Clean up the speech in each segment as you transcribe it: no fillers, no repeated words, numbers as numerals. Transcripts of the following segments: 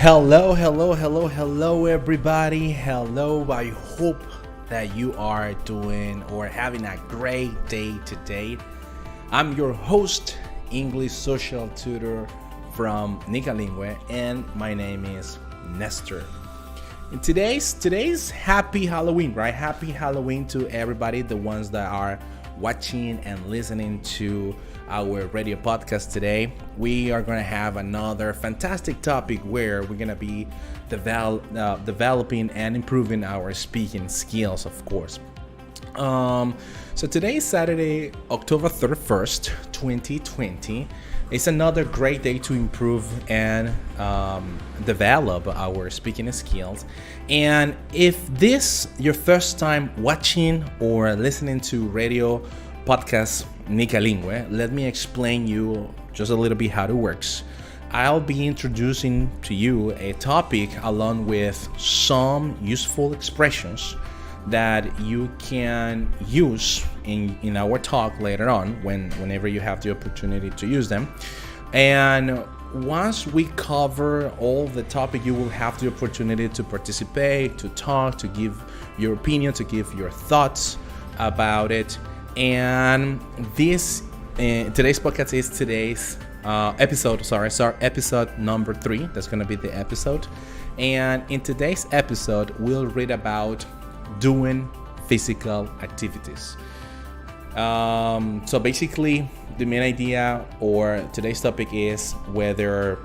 Hello, everybody. Hello, I hope that you are doing or having a great day today. I'm your host, English social tutor from Nicalingue, and my name is Nestor. And today's happy Halloween, right? Happy Halloween to everybody, the ones that are watching and listening to our radio podcast today. We are going to have another fantastic topic where we're going to be developing and improving our speaking skills, of course. So today is Saturday, October 31st, 2020. It's another great day to improve and develop our speaking skills. And if this your first time watching or listening to radio podcast Nicalingue, let me explain you just a little bit how it works. I'll be introducing to you a topic along with some useful expressions that you can use in our talk later on whenever you have the opportunity to use them. And once we cover all the topic, you will have the opportunity to participate, to talk, to give your opinion, to give your thoughts about it. And this today's podcast is today's episode number 3. That's going to be the episode. And in today's episode, we'll read about doing physical activities. So basically, the main idea or today's topic is whether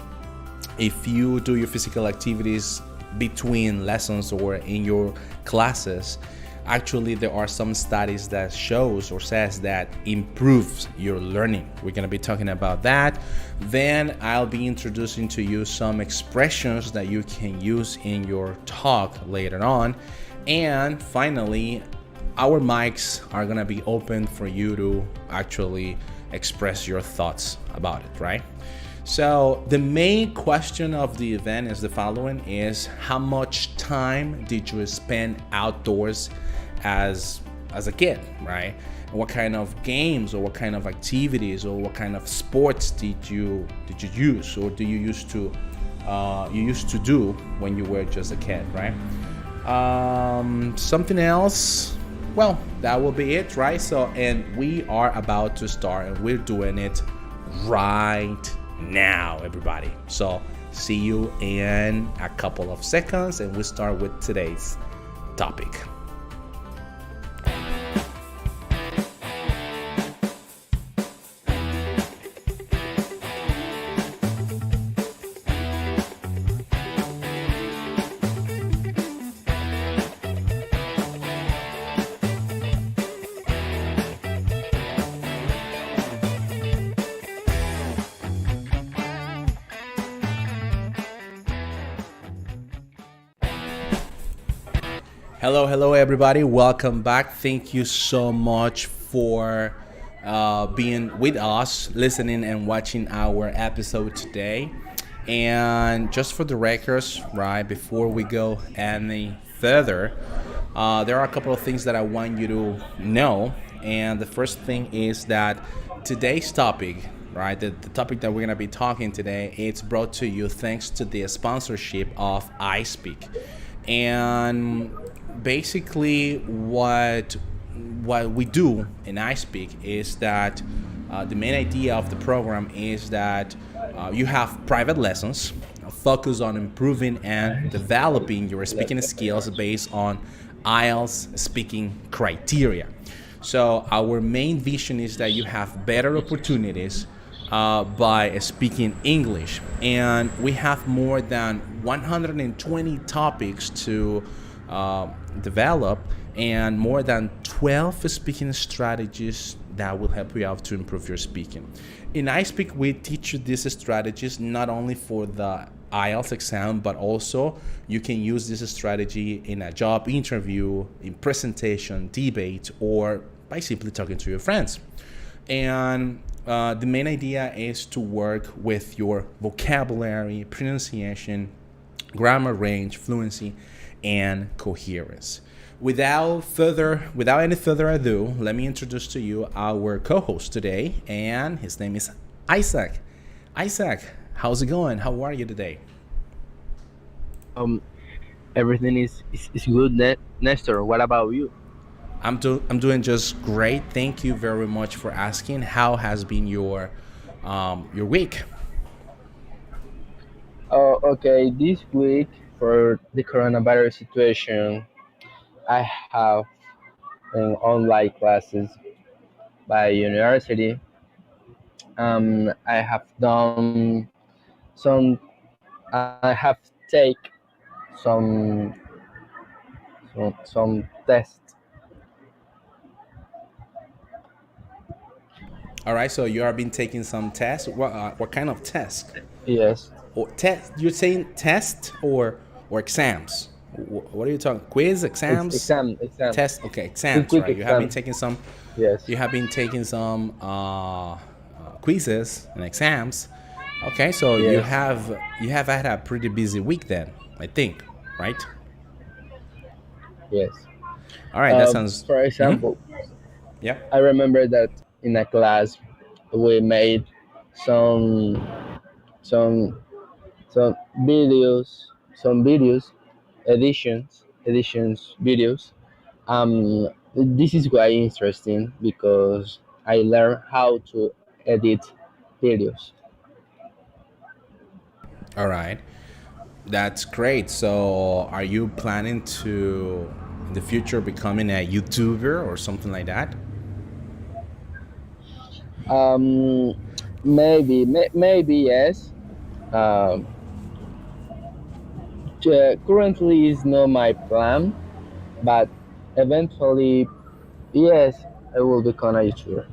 if you do your physical activities between lessons or in your classes, actually there are some studies that shows or says that improves your learning. We're going to be talking about that. Then I'll be introducing to you some expressions that you can use in your talk later on. And finally, our mics are going to be open for you to actually express your thoughts about it, right? So the main question of the event is the following: is how much time did you spend outdoors as a kid, right? And what kind of games or what kind of activities or what kind of sports did you use or do you used to do when you were just a kid, right? Something else, well, that will be it, right? So, and we are about to start and we're doing it right now, everybody. So see you in a couple of seconds and we'll start with today's topic. Hello, everybody. Welcome back. Thank you so much for being with us, listening and watching our episode today. And just for the records, right, before we go any further, there are a couple of things that I want you to know. And the first thing is that today's topic, right, the topic that we're going to be talking today, it's brought to you thanks to the sponsorship of iSpeak. And basically what we do in iSpeak is that the main idea of the program is that you have private lessons focus on improving and developing your speaking skills based on IELTS speaking criteria. So our main vision is that you have better opportunities by speaking English, and we have more than 120 topics to develop and more than 12 speaking strategies that will help you out to improve your speaking. In iSpeak, we teach you these strategies not only for the IELTS exam, but also you can use this strategy in a job interview, in presentation, debate, or by simply talking to your friends. And the main idea is to work with your vocabulary, pronunciation, grammar range, fluency, and coherence. Without any further ado, let me introduce to you our co-host today, and his name is Isaac. Isaac, how's it going? How are you today? Everything is good, Nestor. What about you? I'm doing just great. Thank you very much for asking. How has been your week? Oh, okay. This week, for the coronavirus situation, I have online classes by university. I have done some. I have take some some tests. All right, so you have been taking some tests. What kind of test? Yes, Or test? You're saying test or exams? What are you talking? Quiz, exams, exam, test? Okay, exams, quick right? You have been exam. taking some. Yes, You have been taking some quizzes and exams. Okay, so yes, you have had a pretty busy week then, I think, right? yes. All right, that sounds. For Mm-hmm. example, Yeah. I remember that in a class we made some some some videos, some videos, editions videos. This is quite interesting because I learned how to edit videos. All right. That's great. So, are you planning to in the future becoming a YouTuber or something like that? Um, maybe yes. Um, Currently is not my plan, but eventually, yes, I will become a YouTuber.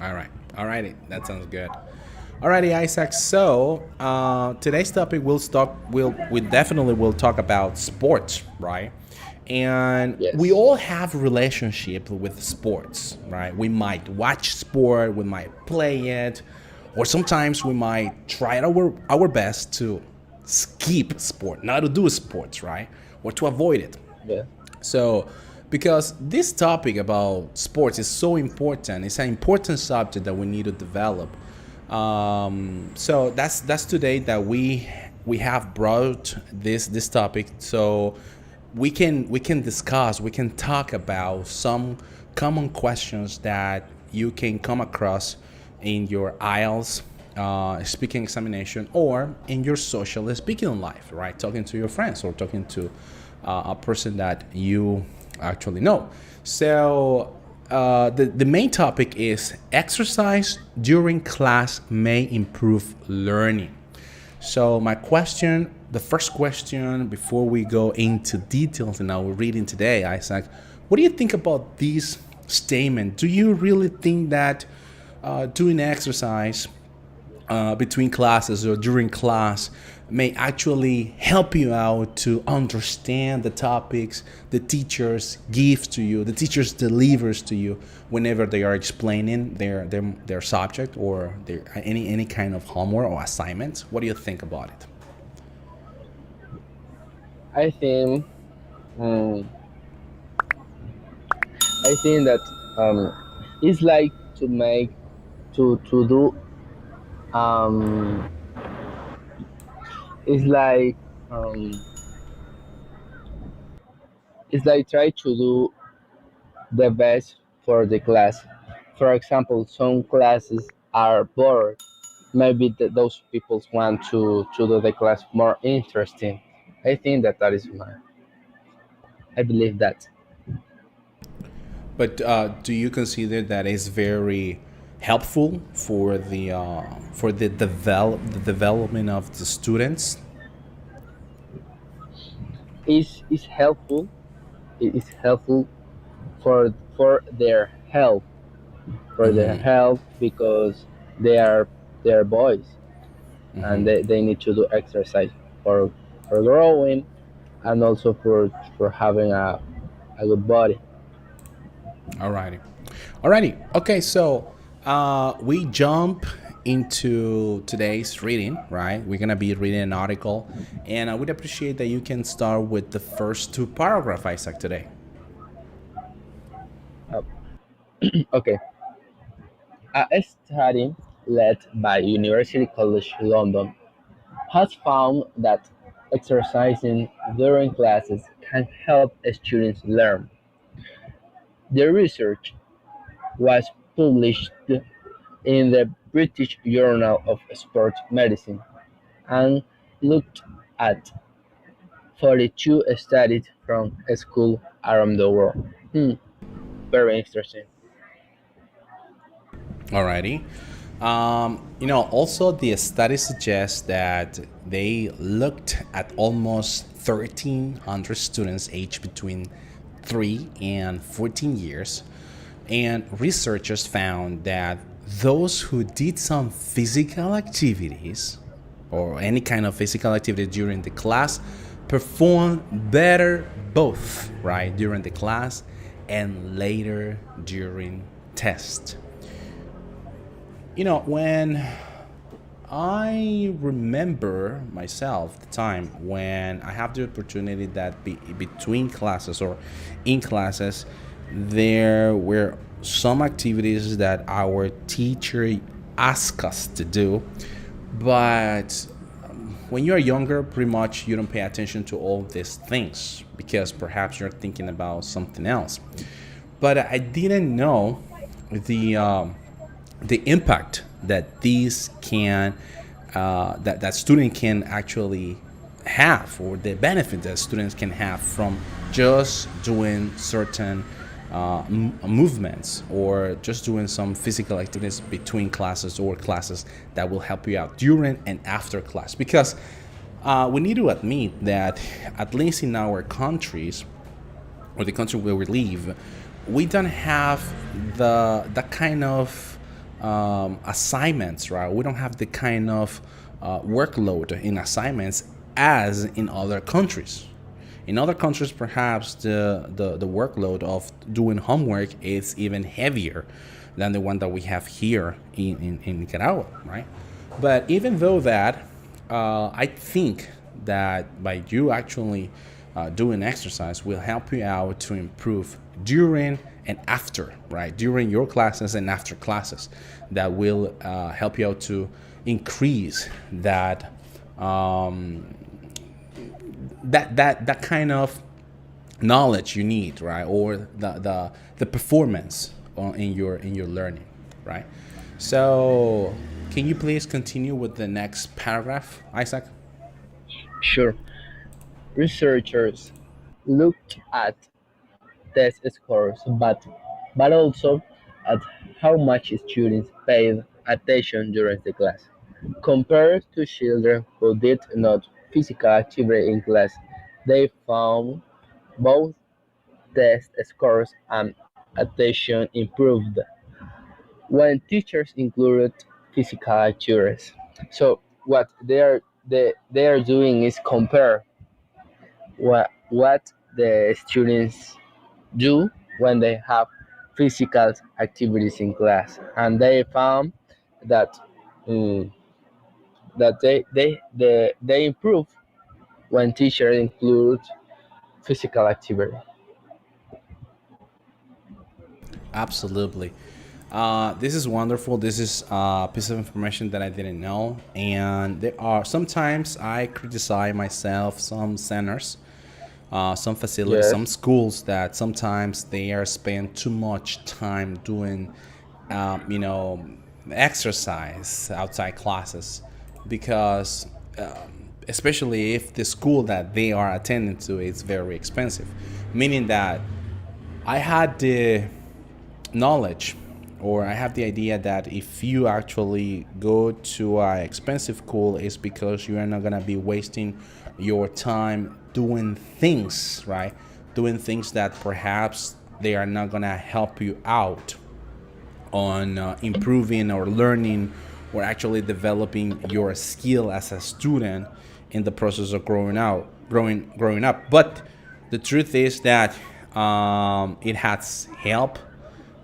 All right. All righty. That sounds good. Alrighty, Isaac. So today's topic will stop. We definitely will talk about sports, right? And we Yes, all have relationship with sports, right? We might watch sport, we might play it, or sometimes we might try our best to skip sport, not to do sports, right? Or to avoid it. yeah, So, because this topic about sports is so important, it's an important subject that we need to develop. So that's today that we have brought this topic, so we can discuss, we can talk about some common questions that you can come across in your IELTS speaking examination or in your social speaking life, right? Talking to your friends or talking to a person that you actually know. So the main topic is exercise during class may improve learning. So my question, the first question before we go into details in our reading today, Isaac, what do you think about this statement? Do you really think that doing exercise between classes or during class may actually help you out to understand the topics the teachers give to you, the teachers delivers to you whenever they are explaining their subject or their any kind of homework or assignments? What do you think about it? I think um, I think that it's like to make to do um it's like um it's like try to do the best for the class. For example, some classes are bored. Maybe those people want to do the class more interesting. I think that that is my. I believe that. But do you consider that is very helpful for the development of the students? Is helpful. It is helpful for their health, because they are boys, and they need to do exercise for growing, and also for having a good body. Alrighty. Alrighty. Okay, so we jump into today's reading, right? We're gonna be reading an article, and I would appreciate that you can start with the first two paragraphs, Isaac, today. Uh, okay, a study led by University College London has found that Exercising during classes can help students learn. The research was published in the British Journal of Sport Medicine and looked at 42 studies from schools around the world. Very interesting. Alrighty. Also the study suggests that they looked at almost 1,300 students aged between 3 and 14 years, and researchers found that those who did some physical activities or any kind of physical activity during the class perform better both right during the class and later during test. When I remember myself the time when I have the opportunity that between classes or in classes, there were some activities that our teacher asked us to do, but when you're younger, pretty much you don't pay attention to all these things because perhaps you're thinking about something else. But I didn't know the impact that these can that student can actually have, or the benefit that students can have from just doing certain movements or just doing some physical activities between classes or classes that will help you out during and after class. Because we need to admit that at least in our countries or the country where we live, we don't have the kind of assignments, right? We don't have the kind of workload in assignments as in other countries. In other countries, perhaps the workload of doing homework is even heavier than the one that we have here in Nicaragua, right? But even though that, I think that by you actually doing exercise will help you out to improve during and after, right? During your classes and after classes, that will help you out to increase that that kind of knowledge you need, right? Or the performance in your learning, right? So, can you please continue with the next paragraph, Isaac? Sure. Researchers looked at test scores, but also at how much students paid attention during the class. Compared to children who did not physical activity in class, they found both test scores and attention improved when teachers included physical activities. So what they are doing is compare what the students do when they have physical activities in class, and they found that um, that they improve when teachers include physical activity. Absolutely. This is wonderful. This is a piece of information that I didn't know. And there are sometimes I criticize myself, some centers, some facilities, Yes. some schools that sometimes they are spend too much time doing, um, you know, exercise outside classes because, especially if the school that they are attending to is very expensive, meaning that I had the knowledge, or I have the idea that if you actually go to a expensive school, it's because you are not gonna be wasting your time doing things, right? Doing things that perhaps they are not gonna help you out on improving or learning or actually developing your skill as a student in the process of growing up. But the truth is that it has helped,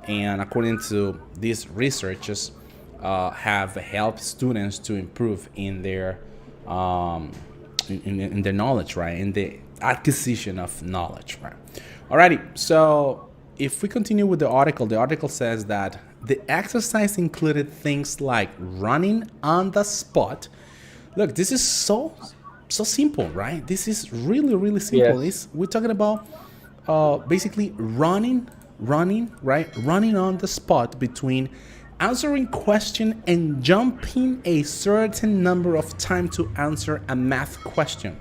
and according to these researchers, have helped students to improve in their um, in their knowledge, right? In the acquisition of knowledge, right? Alrighty. So if we continue with the article says that the exercise included things like running on the spot. Look, this is so. so simple, right? This is really, really simple. Yes. It's, we're talking about basically running, right? Running on the spot between answering question and jumping a certain number of time to answer a math question.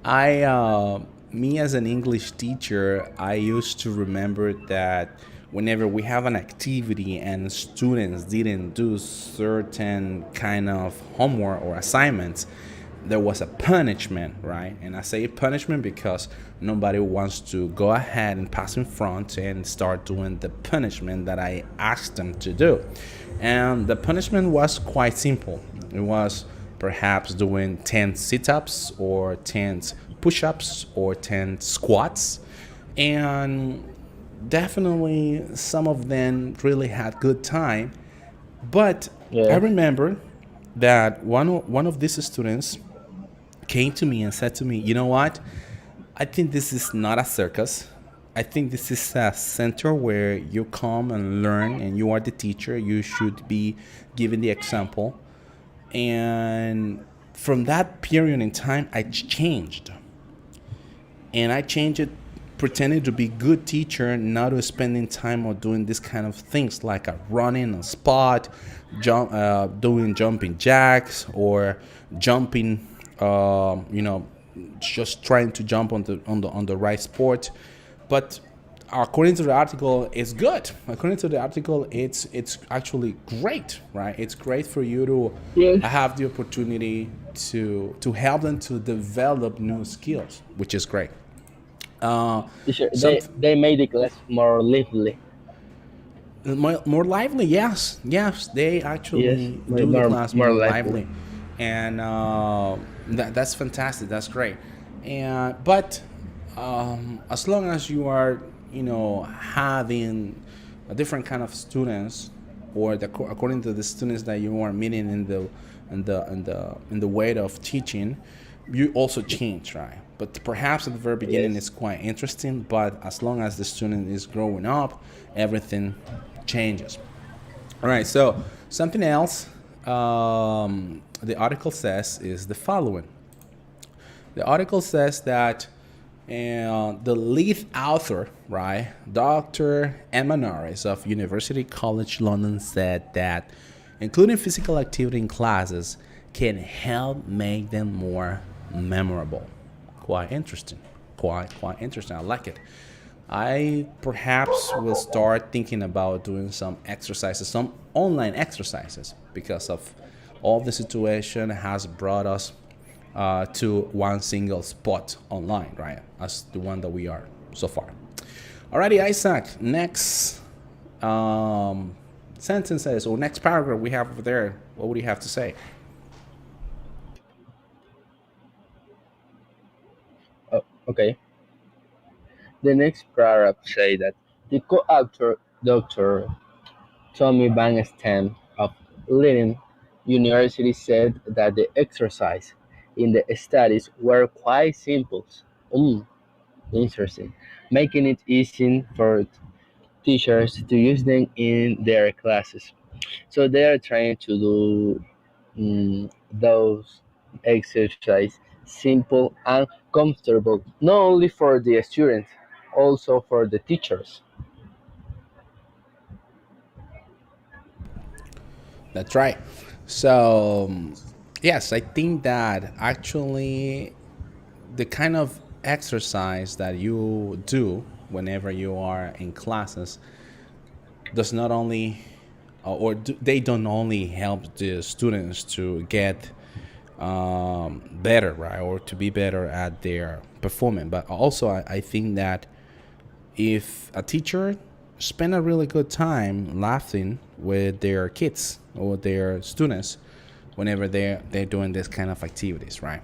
I, me as an English teacher, I used to remember that whenever we have an activity and students didn't do certain kind of homework or assignments, there was a punishment, right? And I say punishment because nobody wants to go ahead and pass in front and start doing the punishment that I asked them to do. And the punishment was quite simple. It was perhaps doing 10 sit ups or 10 push ups or 10 squats. And definitely some of them really had good time. But I Yes. remember that one of these students came to me and said to me, "You know what? I think this is not a circus. I think this is a center where you come and learn, and you are the teacher. You should be giving the example." And from that period in time, I changed. And I changed it pretending to be good teacher, not to spending time on doing this kind of things like a running a spot, doing jumping jacks or jumping, you know, just trying to jump on the right sport. But according to the article, it's good. According to the article, it's actually great, right? It's great for you to Yes. have the opportunity to help them to develop new skills, which is great. Sure. Some They made the class more lively. more lively, yes, yes, they Yes. actually More do the more, class more more lively. lively, and that's fantastic. That's great. And but as long as you are, you know, having a different kind of students, or according to the students that you are meeting in the way of teaching, you also change, right? But perhaps at the very beginning Yes. it's quite interesting, but as long as the student is growing up, everything changes. All right, so something else the article says is the following. The article says that the lead author, right, Dr. Emma Norris of University College London, said that including physical activity in classes can help make them more memorable. Quite interesting. Quite interesting. I like it. I perhaps will start thinking about doing some exercises, some online exercises, because of all the situation has brought us to one single spot online, right? As the one that we are so far. Alrighty, Isaac. Next sentences or next paragraph we have over there. What would you have to say? Oh, okay. The next paragraph say that the co-author Dr. Tommy Van Stam of Leiden University said that the exercise in the studies were quite simple. Mm, interesting, making it easy for teachers to use them in their classes. So they are trying to do those exercise simple and comfortable, not only for the students, also for the teachers. That's right. So, yes, I think that actually the kind of exercise that you do whenever you are in classes does not only they don't only help the students to get better, right, or to be better at their performance, but also I think that if a teacher spend a really good time laughing with their kids or their students whenever they're doing this kind of activities, right?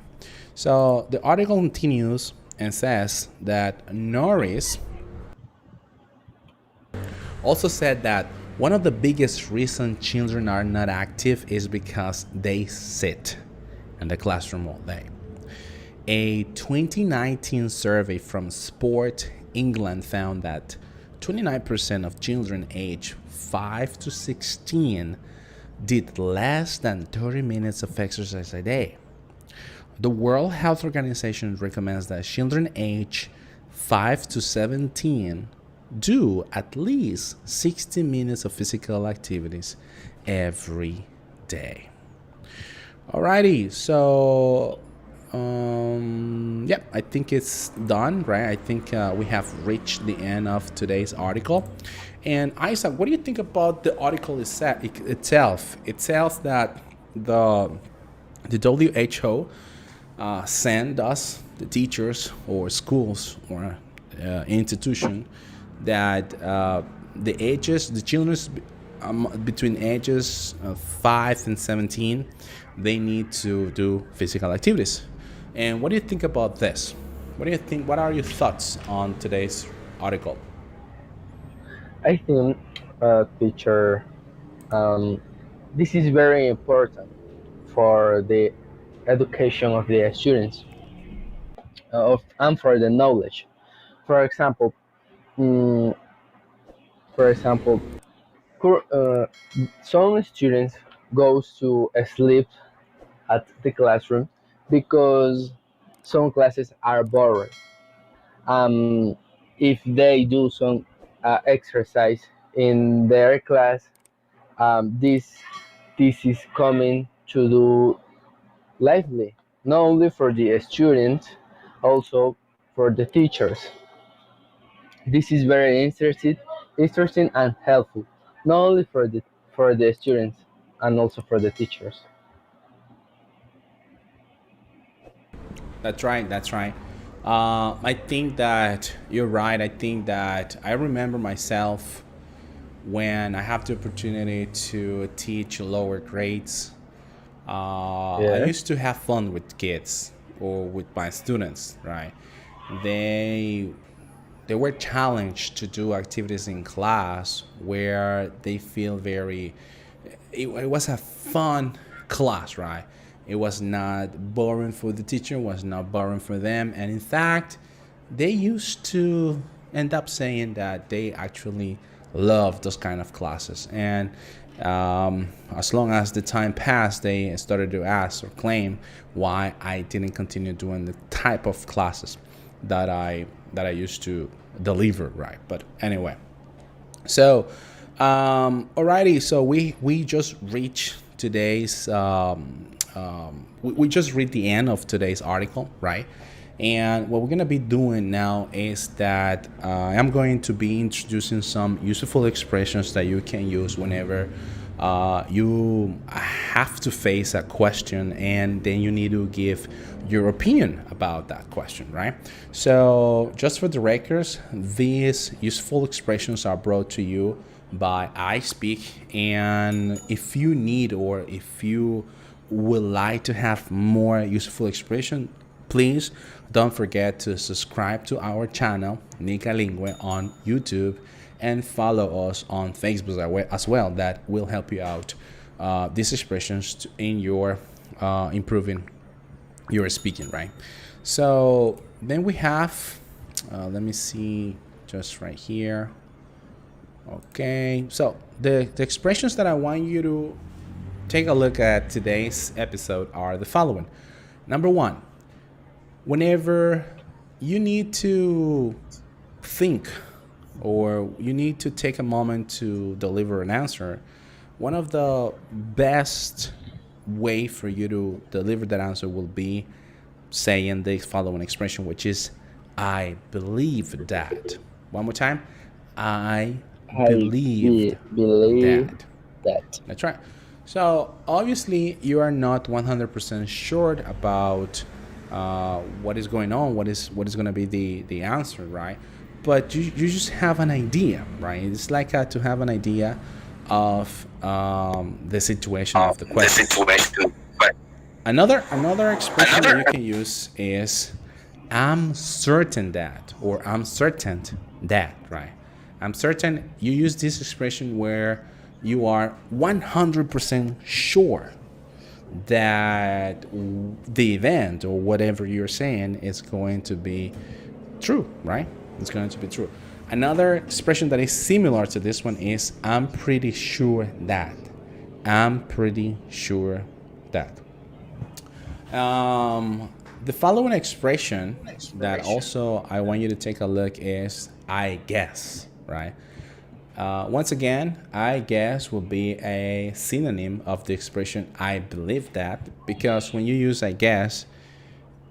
So the article continues and says that Norris also said that one of the biggest reasons children are not active is because they sit in the classroom all day. A 2019 survey from Sport England found that 29% of children aged 5 to 16 did less than 30 minutes of exercise a day. The World Health Organization recommends that children aged 5 to 17 do at least 60 minutes of physical activities every day. Alrighty, so I think it's done, right? I think we have reached the end of today's article. And Isaac, what do you think about the article itself? It tells that the WHO send us, the teachers or schools or institution, that the children between ages 5 and 17, they need to do physical activities. And what do you think about this? What do you think? What are your thoughts on today's article? I think, teacher, um, this is very important for the education of the students, and for the knowledge. For example, mm, for example, some students goes to sleep at the classroom because some classes are boring. Um, if they do some exercise in their class, this is coming to do lively, not only for the students, also for the teachers. This is very interesting and helpful, not only for the students and also for the teachers. That's right. That's right. I think that you're right. I think that I remember myself when I have the opportunity to teach lower grades. I Yes. used to have fun with kids or with my students, right? They they were challenged to do activities in class where they feel very it was a fun class, right? It was not boring for the teacher, it was not boring for them, and in fact they used to end up saying that they actually love those kind of classes. And as long as the time passed, they started to ask or claim why I didn't continue doing the type of classes that I used to deliver, right? But anyway, so alrighty, so we just reached today's we just read the end of today's article, right? And what we're going to be doing now is that I'm going to be introducing some useful expressions that you can use whenever you have to face a question and then you need to give your opinion about that question, right? So, just for the records, these useful expressions are brought to you by I Speak. And if you need or if you would like to have more useful expression, please don't forget to subscribe to our channel, Nica Lingue, on YouTube, and follow us on Facebook as well. That will help you out these expressions in your improving your speaking, right? So then we have, let me see, just right here. Okay, so the expressions that I want you to take a look at today's episode are the following. Number one, whenever you need to think or you need to take a moment to deliver an answer, one of the best way for you to deliver that answer will be saying the following expression, which is I believe that. One more time. I I believed believe that. that. That's right. So obviously you are not 100% sure about what is going on, what is going to be the answer, right? But you just have an idea, right? It's like to have an idea of the situation of the The question. situation. Another expression that you can use is I'm certain that, or I'm certain that, right? I'm certain. You use this expression where you are 100% sure that the event or whatever you're saying is going to be true, right? It's going to be true. Another expression that is similar to this one is I'm pretty sure that. I'm pretty sure that. Um, the following expression that also I want you to take a look is I guess, right? Once again, I guess will be a synonym of the expression I believe that, because when you use I guess,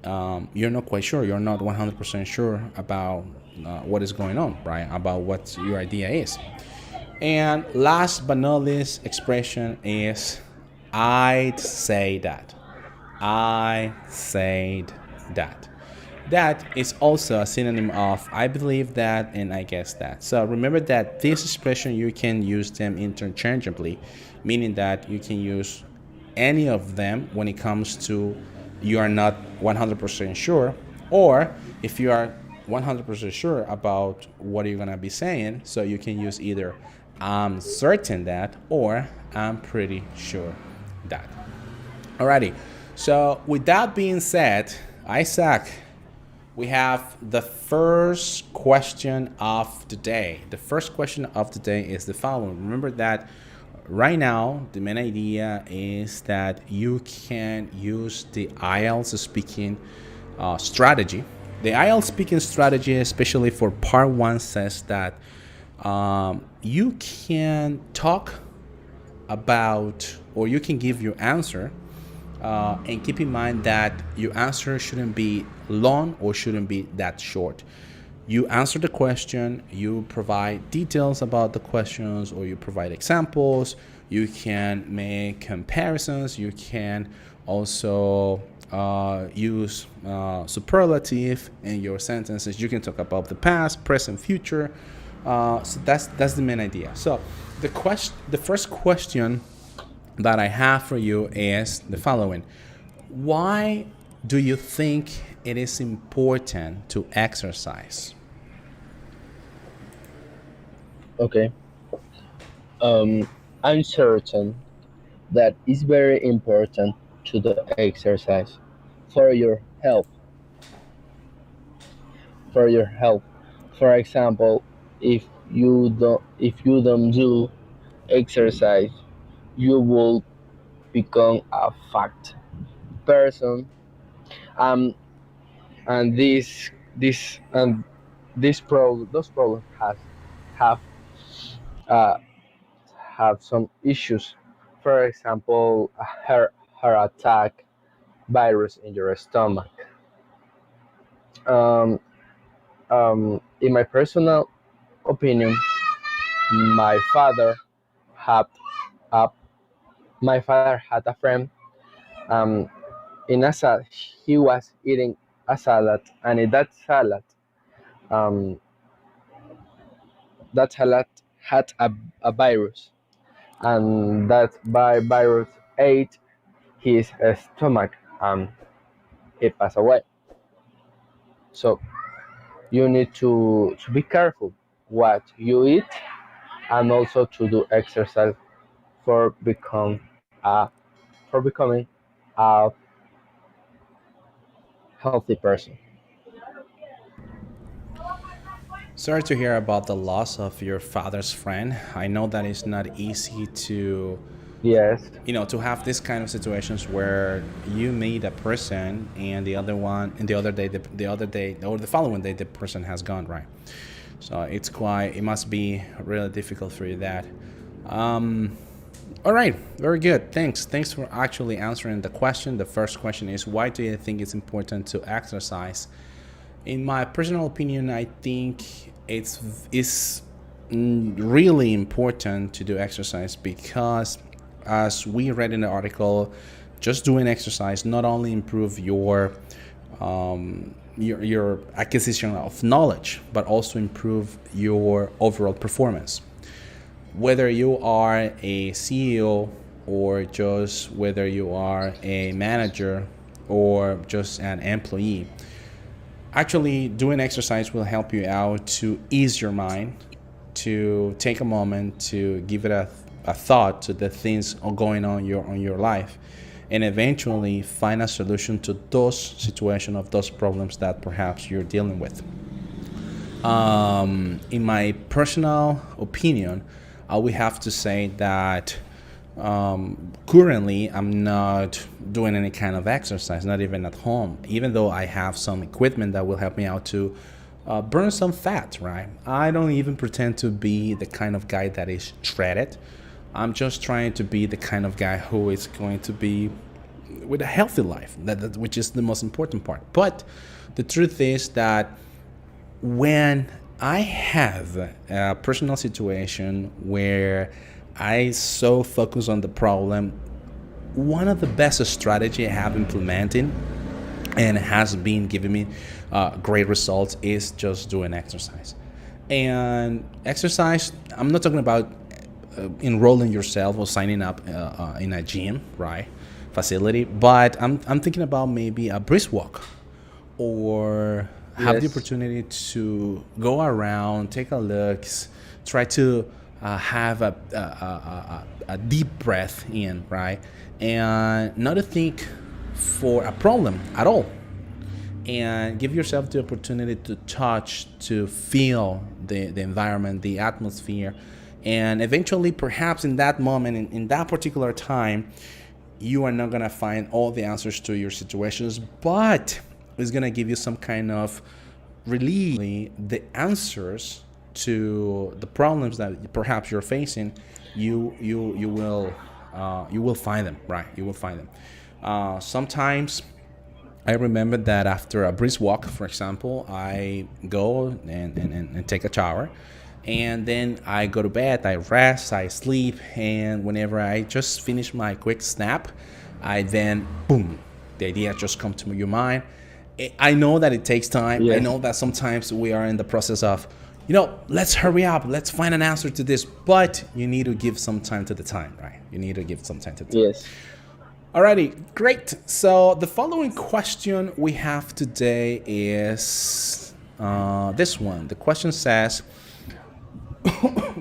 you're not quite sure. You're not 100% sure about what is going on, right? About what your idea is. And last but not least expression is I'd say that. I said that. That is also a synonym of I believe that and I guess that. So remember that this expression you can use them interchangeably, meaning that you can use any of them when it comes to you are not 100% sure, or if you are 100% sure about what you're going to be saying, so you can use either I'm certain that or I'm pretty sure that. Alrighty. So with that being said, Isaac, we have the first question of the day. The first question of the day is the following. Remember that right now, the main idea is that you can use the IELTS speaking strategy. The IELTS speaking strategy, especially for part one, says that you can talk about, or you can give your answer, and keep in mind that your answer shouldn't be long or shouldn't be that short. You answer the question, you provide details about the questions, or you provide examples. You can make comparisons. You can also use superlative in your sentences. You can talk about the past, present, future. So that's the main idea. So the first question that I have for you is the following. Why do you think it is important to exercise? Okay. I'm certain that it's very important to do exercise for your health. For your health. For example, if you don't do exercise, you will become a fat person. Um, and those problems have uh, have some issues. For example, a heart attack, virus in your stomach. Um, in my personal opinion, my father had a had a friend. Um, in a salad, he was eating a salad, and in um, that salad had a virus, and that virus ate his stomach, and he passed away. So you need to be careful what you eat, and also to do exercise for becoming a healthy person. Sorry to hear about the loss of your father's friend. I know that it's not easy to, Yes. to have this kind of situations where you meet a person and the other one, and the other day, or the following day, the person has gone, right? So it must be really difficult for you that. Um, all right, very good. Thanks for actually answering the question. The first question is, why do you think it's important to exercise? In my personal opinion, I think it's really important to do exercise because, as we read in the article, just doing exercise not only improve your acquisition of knowledge, but also improve your overall performance. Whether you are a CEO, or just whether you are a manager or just an employee, actually doing exercise will help you out to ease your mind, to take a moment to give it a thought to the things going on your life, and eventually find a solution to those situations, of those problems that perhaps you're dealing with. In my personal opinion, I would have to say that Currently, I'm not doing any kind of exercise, not even at home, even though I have some equipment that will help me out to burn some fat, right? I don't even pretend to be the kind of guy that is shredded. I'm just trying to be the kind of guy who is going to be with a healthy life, which is the most important part. But the truth is that when I have a personal situation where I so focus on the problem, one of the best strategy I have implemented and has been giving me great results is just doing exercise. And exercise, I'm not talking about enrolling yourself or signing up in a gym, right? Facility, but I'm thinking about maybe a brisk walk or have the Yes. opportunity to go around, take a look, try to have a deep breath in, right? And not to think for a problem at all. And give yourself the opportunity to touch, to feel the environment, the atmosphere. And eventually, perhaps in that moment, in that particular time, you are not going to find all the answers to your situations, but it's going to give you some kind of relief, the answers to the problems that perhaps you're facing. You will find them, right? You will find them. Sometimes I remember that after a brisk walk, for example, I go and take a shower. And then I go to bed, I rest, I sleep. And whenever I just finish my quick snap, I then, boom, the idea just comes to your mind. I know that it takes time. I Yes. know that sometimes we are in the process of, let's hurry up, let's find an answer to this. But you need to give some time to the time, right? You need to give some time to the time. Yes. Alrighty, great. So the following question we have today is this one. The question says,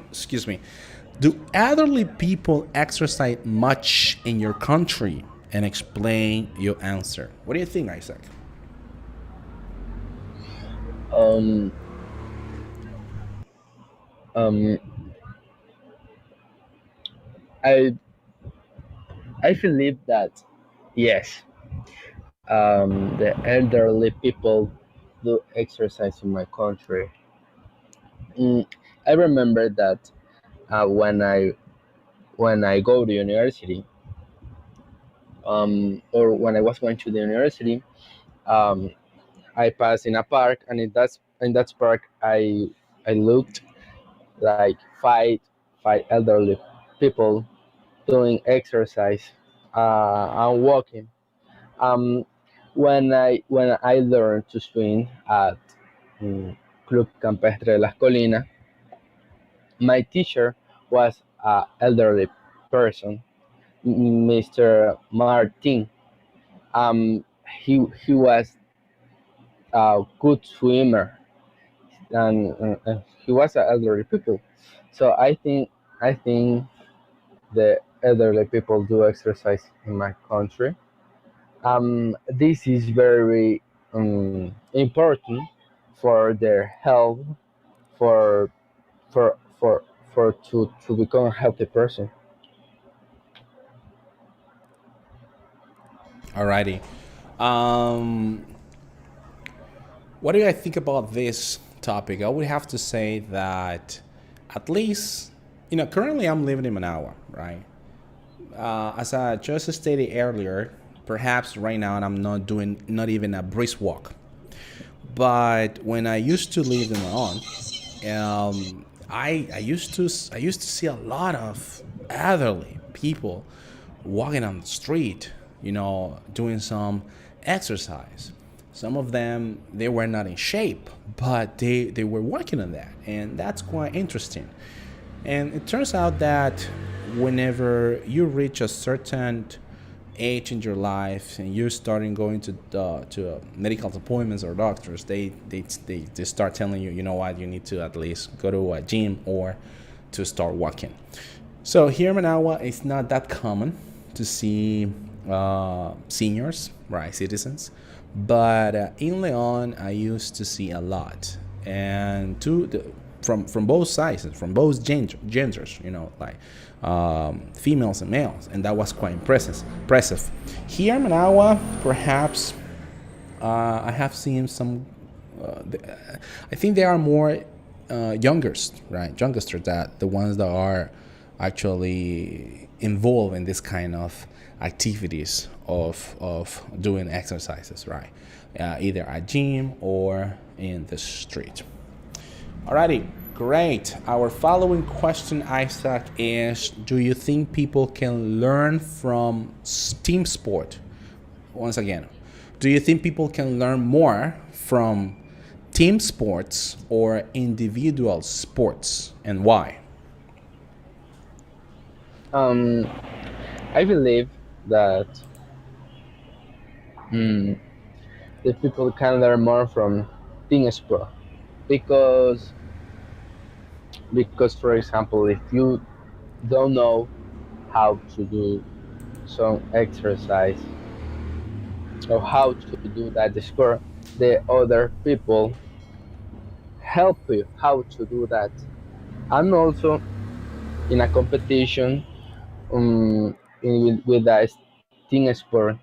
excuse me, do elderly people exercise much in your country? And explain your answer. What do you think, Isaac? Um. Um. I I believe that yes. The elderly people do exercise in my country. Mm, I remember that when I go to university, or when I was going to the university, um, I passed in a park, and in that park, I looked like five elderly people doing exercise and walking. Um, when I learned to swim at mm, Club Campestre de las Colinas, my teacher was an elderly person, Mr. Martin. He was a good swimmer, and he was an elderly people. So I think the elderly people do exercise in my country. This is very important for their health, for to become a healthy person. Alrighty. Um, what do I think about this topic? I would have to say that at least, currently I'm living in Managua, right? As I just stated earlier, perhaps right now I'm not doing not even a brisk walk. But when I used to live in Leon, I used to see a lot of elderly people walking on the street, doing some exercise. Some of them they were not in shape, but they were working on that, and that's quite interesting. And it turns out that whenever you reach a certain age in your life and you're starting going to medical appointments or doctors, they start telling you, you know what, you need to at least go to a gym or to start walking. So here in Managua, it's not that common to see seniors, right, citizens, but in Leon, I used to see a lot. And from both sizes, from both genders, like females and males, and that was quite impressive. Here in Managua, perhaps I have seen some. I think there are more youngers, right? Youngsters, that the ones that are actually involved in this kind of activities of doing exercises, right? Either at gym or in the street. Alrighty, great. Our following question, Isaac, is: do you think people can learn from team sport? Once again, do you think people can learn more from team sports or individual sports, and why? Um, I believe that mm, the people can learn more from team sport because for example, if you don't know how to do some exercise or how to do that sport, the other people help you how to do that. And also in a competition, with a team sport,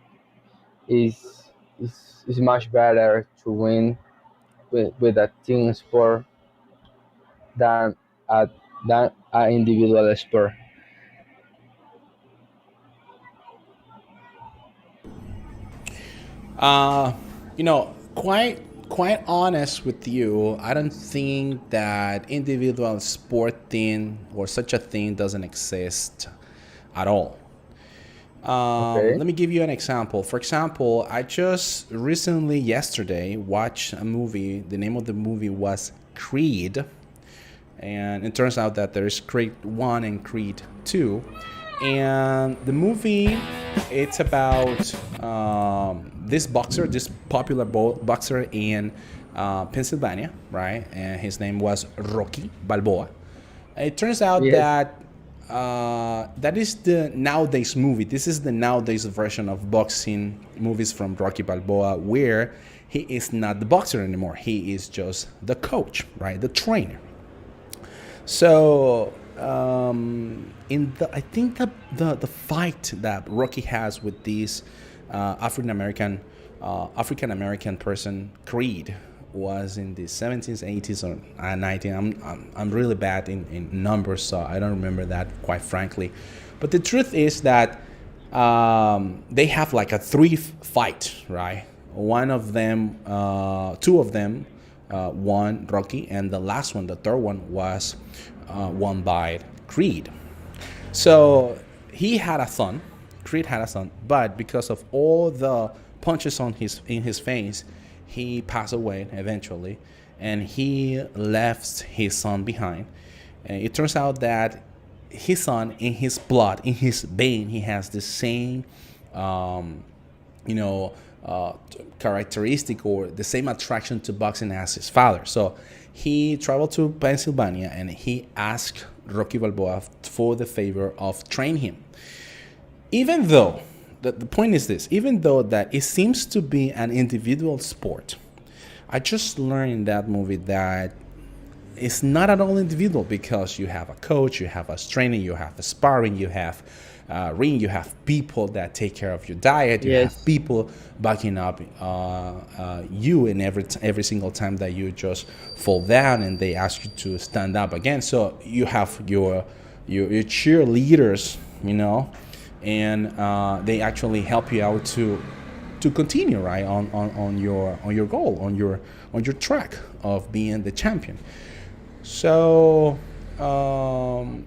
is much better to win with a team sport than a than an individual sport. Uh, quite honest with you, I don't think that individual sport thing or such a thing doesn't exist at all. Okay. Let me give you an example. For example, I just recently, yesterday, watched a movie. The name of the movie was Creed, and it turns out that there's Creed 1 and Creed 2. And the movie, it's about this boxer, this popular boxer in Pennsylvania, right? And his name was Rocky Balboa. It turns out Yes. that that is the nowadays movie. This is the nowadays version of boxing movies from Rocky Balboa, where he is not the boxer anymore. He is just the coach, right? The trainer. So I think the fight that Rocky has with this African American person, Creed, was in the 70s, 80s, or 90s. I'm really bad in numbers, so I don't remember that, quite frankly. But the truth is that they have like a fight, right? One of them, two of them won Rocky, and the last one, the third one, was won by Creed. So he had a son. Creed had a son, but because of all the punches in his face, he passed away eventually, and he left his son behind. And it turns out that his son, in his blood, in his vein, he has the same, you know, characteristic or the same attraction to boxing as his father. So he traveled to Pennsylvania and he asked Rocky Balboa for the favor of train him. Even though the point is this, even though that it seems to be an individual sport, I just learned in that movie that it's not at all individual, because you have a coach, you have a trainer, you have a sparring, you have ring, you have people that take care of your diet, you have Yes. people backing up you in every single time that you just fall down and they ask you to stand up again. So you have your cheerleaders, and they actually help you out to continue right on your goal, on your track of being the champion. So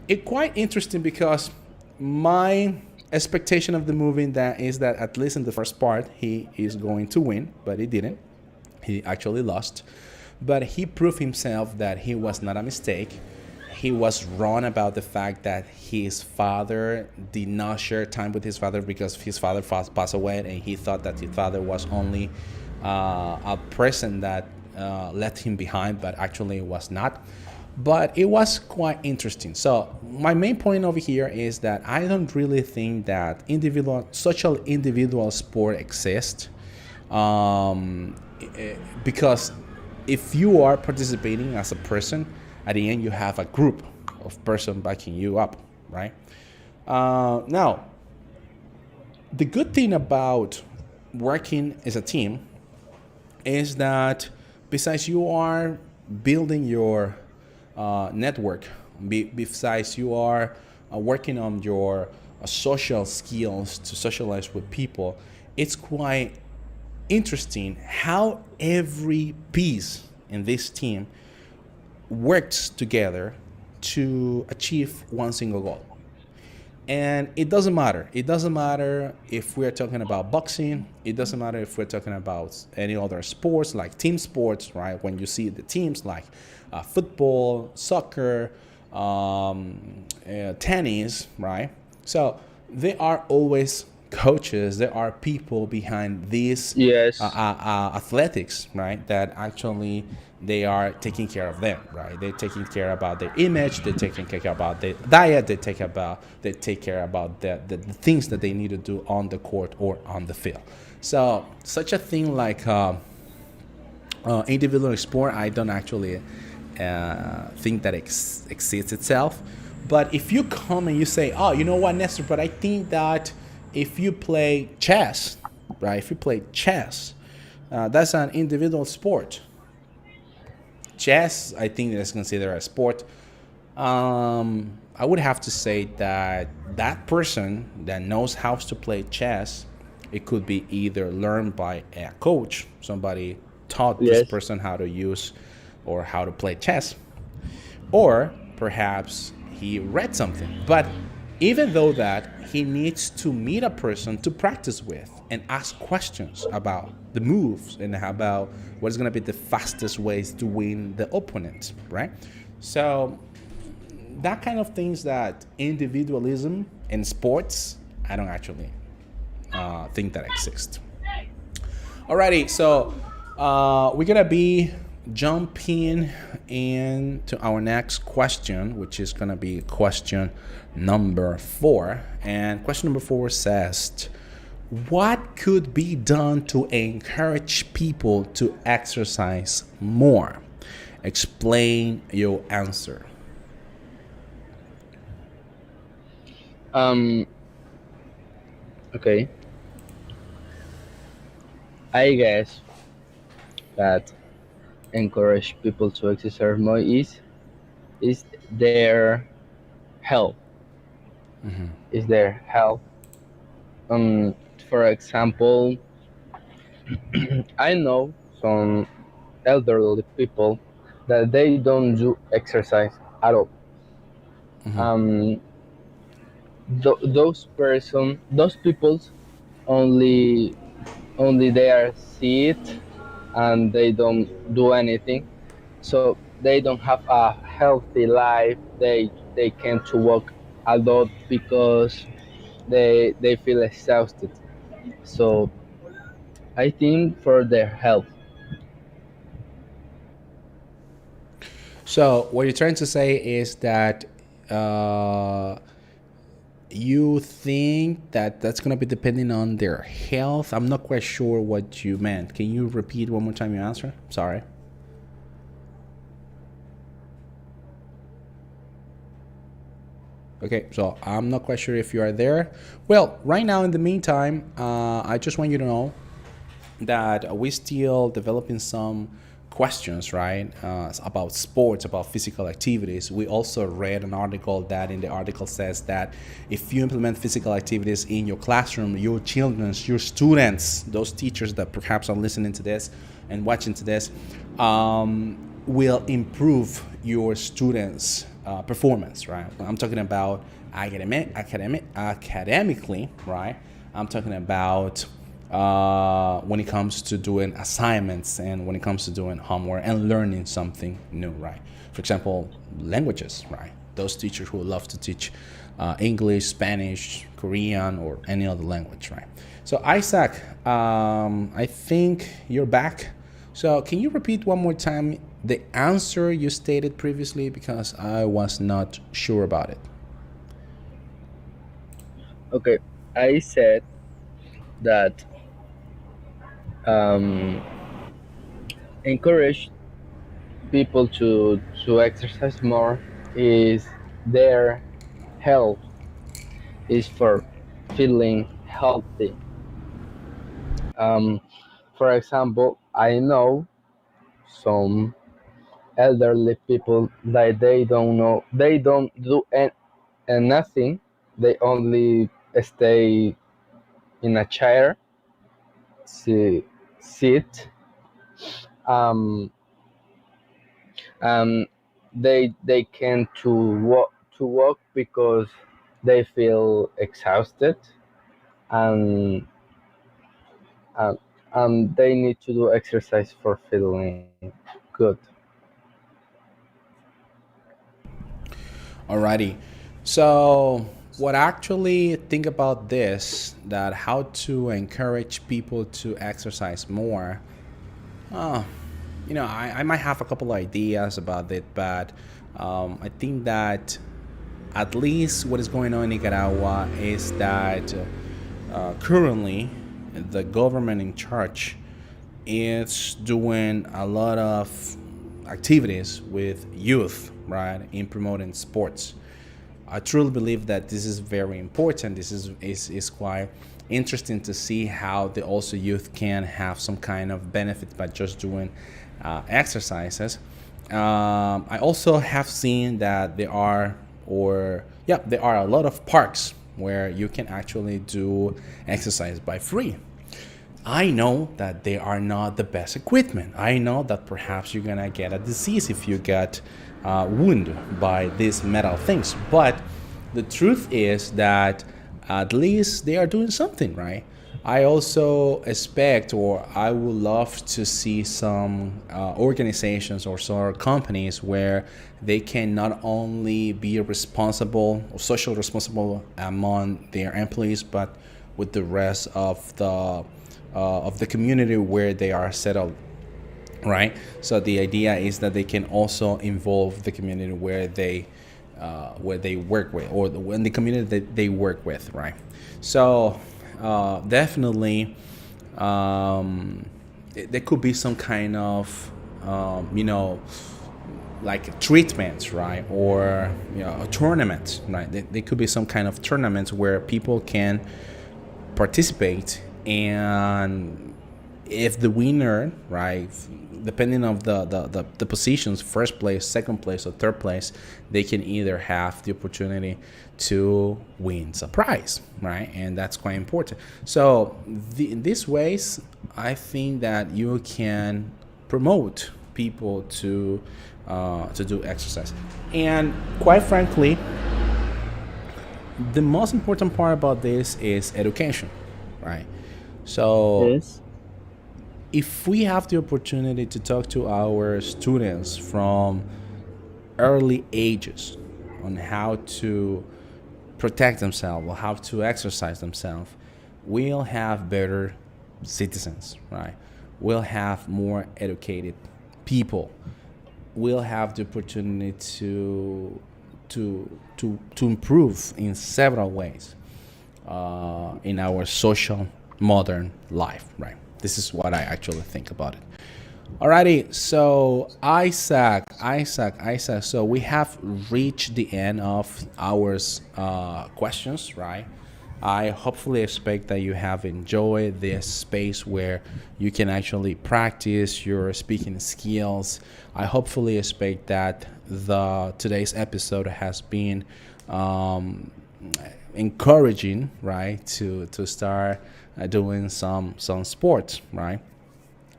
it's quite interesting, because my expectation of the movie that is that at least in the first part he is going to win, but he didn't. He actually lost, but he proved himself that he was not a mistake. He was wrong about the fact that his father did not share time with his father, because his father passed away, and he thought that his father was only a person that left him behind, but actually it was not. But it was quite interesting. So my main point over here is that I don't really think that such an individual sport exists, because if you are participating as a person, at the end you have a group of person backing you up, right? Now, the good thing about working as a team is that besides you are building your network, besides you are working on your social skills to socialize with people, it's quite interesting how every piece in this team works together to achieve one single goal. And it doesn't matter. It doesn't matter if we're talking about boxing. It doesn't matter if we're talking about any other sports like team sports, right? When you see the teams like football, soccer, tennis, right? So there are always coaches. There are people behind these Yes. athletics, right? That actually they are taking care of them, right? They're taking care about their image. They're taking care about their diet. They take care about the things that they need to do on the court or on the field. So such a thing like individual sport, I don't actually think that exists itself. But if you come and you say, oh, you know what, Nestor, but I think that if you play chess, right, if you play chess, that's an individual sport. Chess, I think that's considered a sport. I would have to say that that person that knows how to play chess, it could be either learned by a coach, somebody taught this Yes. person how to use or how to play chess, or perhaps he read something. But even though that, he needs to meet a person to practice with and ask questions about the moves and about what is going to be the fastest ways to win the opponent, right? So that kind of things, that individualism in sports, I don't actually think that exist. Alrighty, so we're gonna be jumping into our next question, which is gonna be question number 4. And question number 4 says, "What could be done to encourage people to exercise more?" Explain your answer. Um. Okay. I guess that encourage people to exercise more is their health. Is their health. For example, I know some elderly people that they don't do exercise at all. Um, those peoples only only they are sit and they don't do anything. So they don't have a healthy life. They can't to walk a lot because they feel exhausted. So I think for their health. So what you're trying to say is that uh, you think that that's going to be depending on their health. I'm not quite sure what you meant. Can you repeat one more time your answer? Sorry. Okay, so I'm not quite sure if you are there. Well, right now, in the meantime, I just want you to know that we're still developing some questions, right, about sports, about physical activities. We also read an article that in the article says that if you implement physical activities in your classroom, your children, your students, those teachers that perhaps are listening to this and watching to this, will improve your students' performance, right? I'm talking about academically, right? I'm talking about when it comes to doing assignments and when it comes to doing homework and learning something new, right? For example, languages, right? Those teachers who love to teach English, Spanish, Korean, or any other language, right? So, Isaac, I think you're back. So, can you repeat one more time the answer you stated previously because I was not sure about it? Okay, I said that um, encourage people to exercise more is their health, is for feeling healthy. Um, for example, I know some elderly people that they don't do nothing. They only stay in a chair, si- sit. Um, um, they can to walk because they feel exhausted, and and, and they need to do exercise for feeling good. Alrighty. So, what I actually think about this, that how to encourage people to exercise more, I might have a couple ideas about it, but I think that at least what is going on in Nicaragua is that currently the government in charge is doing a lot of activities with youth, right, in promoting sports. I truly believe that this is very important. This is quite interesting to see how the also youth can have some kind of benefit by just doing exercises. I also have seen that there are a lot of parks where you can actually do exercise by free. I know that they are not the best equipment. I know that perhaps you're gonna get a disease if you get wounded by these metal things. But the truth is that at least they are doing something, right? I also expect, or I would love to see some organizations or some companies where they can not only be responsible or social responsible among their employees, but with the rest of the community where they are settled, right? So the idea is that they can also involve the community where they work with, or in the community that they work with, right? So definitely, there could be some kind of like treatments, right, or a tournament, right? There could be some kind of tournaments where people can participate, and if the winner, right, depending on the positions, first place, second place, or third place, they can either have the opportunity to win a prize, right? And that's quite important. So in these ways, I think that you can promote people to do exercise. And quite frankly, the most important part about this is education, right? So Yes. if we have the opportunity to talk to our students from early ages on how to protect themselves or how to exercise themselves, we'll have better citizens, right? We'll have more educated people. We'll have the opportunity to improve in several ways in our social modern life, right? This is what I actually think about it. Alrighty, so Isaac. So we have reached the end of our questions, right? I hopefully expect that you have enjoyed this space where you can actually practice your speaking skills. I hopefully expect that the today's episode has been um, encouraging, right, to start doing some sports, right?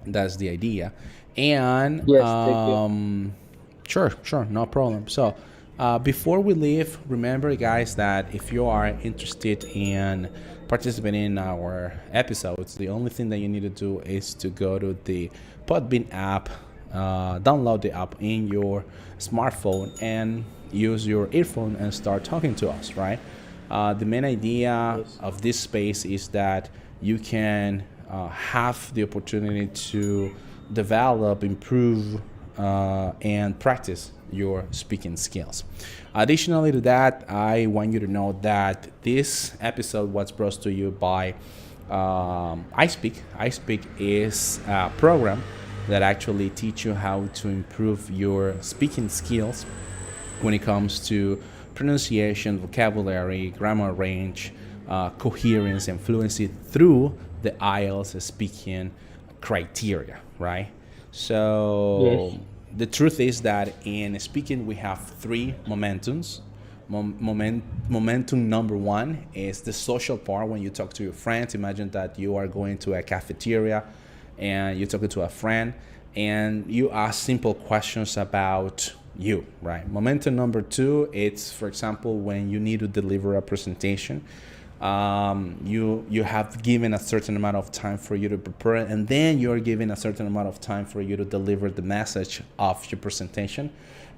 That's the idea. And Yes, thank you. sure, no problem. So before we leave, remember, guys, that if you are interested in participating in our episodes, the only thing that you need to do is to go to the Podbean app, download the app in your smartphone, and use your earphone and start talking to us, right? The main idea Yes. of this space is that you can have the opportunity to develop, improve, and practice your speaking skills. Additionally to that, I want you to know that this episode was brought to you by iSpeak. iSpeak is a program that actually teach you how to improve your speaking skills when it comes to pronunciation, vocabulary, grammar range, coherence, and fluency through the IELTS speaking criteria, right? Yes. So the truth is that in speaking, we have three momentums. Momentum number one is the social part. When you talk to your friends, imagine that you are going to a cafeteria and you're talking to a friend and you ask simple questions about you, right? Momentum number two, it's, for example, when you need to deliver a presentation. You have given a certain amount of time for you to prepare, and then you're given a certain amount of time for you to deliver the message of your presentation.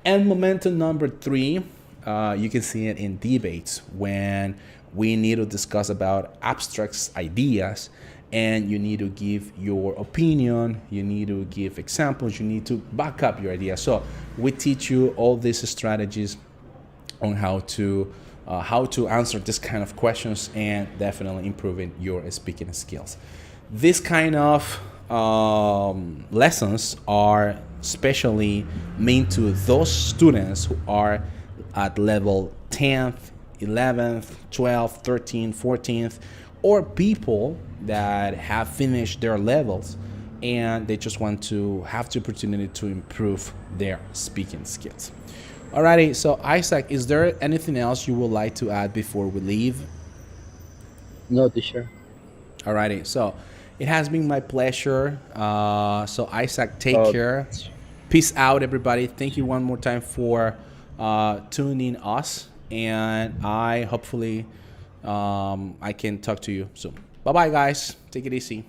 And momentum number three, you can see it in debates when we need to discuss about abstract ideas, and you need to give your opinion, you need to give examples, you need to back up your idea. So we teach you all these strategies on how to answer this kind of questions and definitely improving your speaking skills. This kind of lessons are especially meant to those students who are at level 10th, 11th, 12th, 13th, 14th, or people that have finished their levels and they just want to have the opportunity to improve their speaking skills. Alrighty, so Isaac, is there anything else you would like to add before we leave? No, teacher. Alrighty, so it has been my pleasure. So Isaac, take Oh, care. Peace out, everybody. Thank you one more time for tuning us, and I hopefully I can talk to you soon. Bye bye, guys. Take it easy.